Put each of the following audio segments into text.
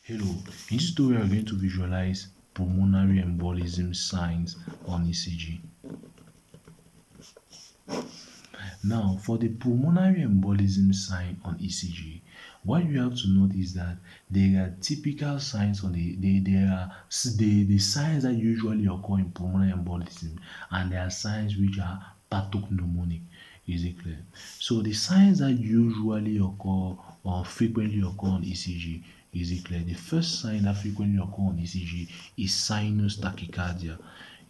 Hello, in this tutorial we are going to visualize pulmonary embolism signs on ECG. Now, for the pulmonary embolism sign on ECG, what you have to note is that there are typical signs on the signs that usually occur in pulmonary embolism, and there are signs which are pathognomonic. Is it clear? So the signs that usually occur or frequently occur on ECG, is it clear? The first sign that frequently occur on ECG is sinus tachycardia.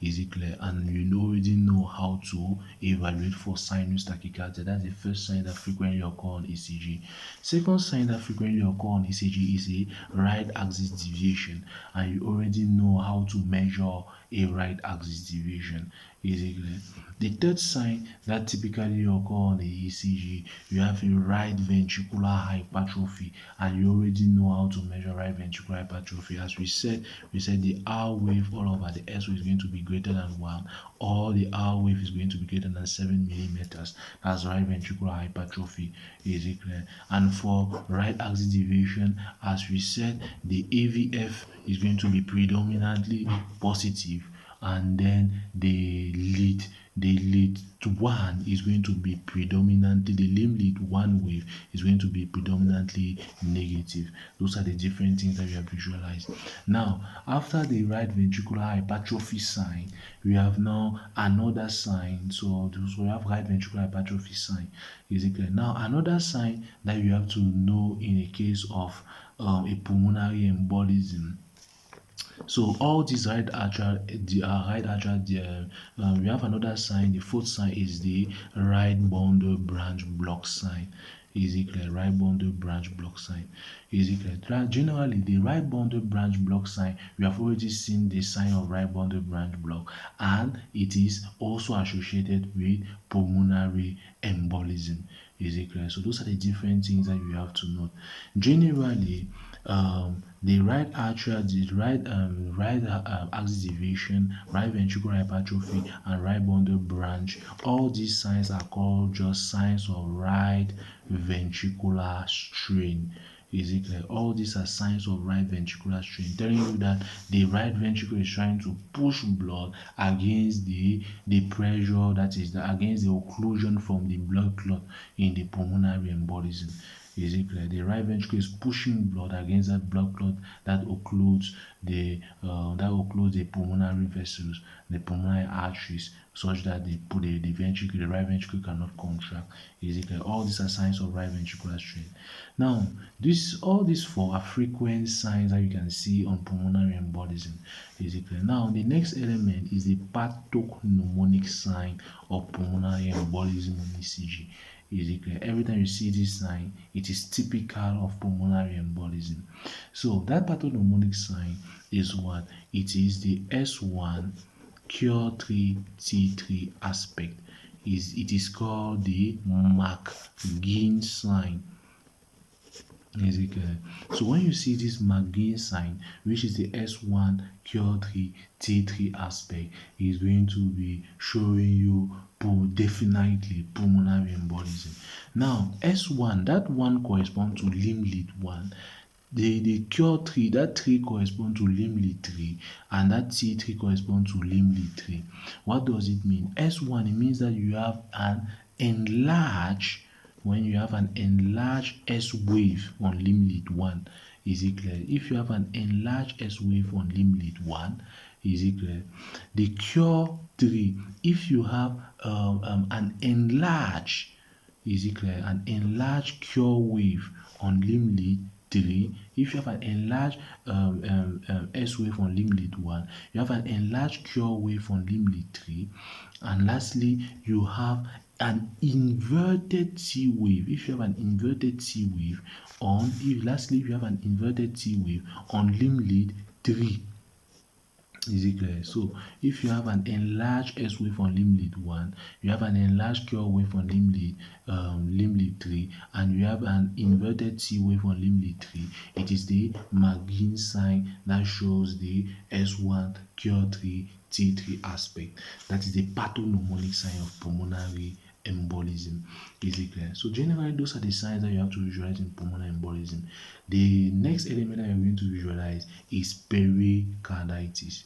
Is it clear? And you already know how to evaluate for sinus tachycardia. That's the first sign that frequently occur on ECG. Second sign that frequently occur on ECG is a right axis deviation, and you already know how to measure a right axis deviation. Is it clear? The third sign that typically occur on the ECG, you have a right ventricular hypertrophy, and you already know how to measure right ventricular hypertrophy. As we said the R wave all over the S wave is going to be greater than 1, or the R wave is going to be greater than 7 millimeters. That's right ventricular hypertrophy. Is it clear? And for right axis deviation, as we said, the AVF is going to be predominantly positive, and then the lead to one is going to be predominantly, the limb lead one wave is going to be predominantly negative. Those are the different things that we have visualized. Now, after the right ventricular hypertrophy sign, we have now another sign. So we have right ventricular hypertrophy sign. Is it clear? Now, another sign that you have to know in a case of a pulmonary embolism. So all these right atrial, we have another sign. The fourth sign is the right bundle branch block sign. Is it clear? Right bundle branch block sign. Is it clear? Generally, the right bundle branch block sign, we have already seen the sign of right bundle branch block, and it is also associated with pulmonary embolism. Is it clear? So those are the different things that you have to note. Generally, the right atrial, the right axis deviation, right ventricular hypertrophy, and right bundle branch, all these signs are called just signs of right ventricular strain. Is it clear? All these are signs of right ventricular strain, telling you that the right ventricle is trying to push blood against the pressure, that is against the occlusion from the blood clot in the pulmonary embolism. Is it clear? The right ventricle is pushing blood against that blood clot that occludes the pulmonary vessels, the pulmonary arteries, such that the right ventricle cannot contract. Is it clear? All these are signs of right ventricular strain. Now, all these four are frequent signs that you can see on pulmonary embolism. Is it clear? Now, the next element is the pathognomonic sign of pulmonary embolism on ECG. Is it clear? Every time you see this sign, it is typical of pulmonary embolism. So that pathognomonic sign is what? It is the S1 Cure3T3 aspect. It is called the McGinn sign. Is it clear? So when you see this McGinn sign, which is the S1 Cure3T3 aspect, is going to be showing you definitely pulmonary embolism. Now, S1, that one corresponds to limb lead 1. The Cure3, that 3 corresponds to limb lead 3, and that T3 corresponds to limb lead 3. What does it mean? S1, it means that you have an enlarged, when you have an enlarged S wave on limb lead 1. Is it clear? If you have an enlarged S wave on limb lead 1, is it clear? The Cure3, if you have an enlarged, is it clear? An enlarged Cure wave on limb lead 3, if you have an enlarged S wave on limb lead 1, you have an enlarged Cure wave on limb lead 3, and lastly, you have an inverted T wave. If you have an inverted T wave if you have an inverted T wave on limb lead 3. Is it clear? So if you have an enlarged S wave on limb lead 1, you have an enlarged Cure wave on limb lead 3, and you have an inverted T wave on limb lead 3, it is the McGinn sign that shows the S1 Cure3 T3 aspect. That is the pathognomonic sign of pulmonary embolism. Is it clear? So generally, those are the signs that you have to visualize in pulmonary embolism. The next element that you're going to visualize is pericarditis.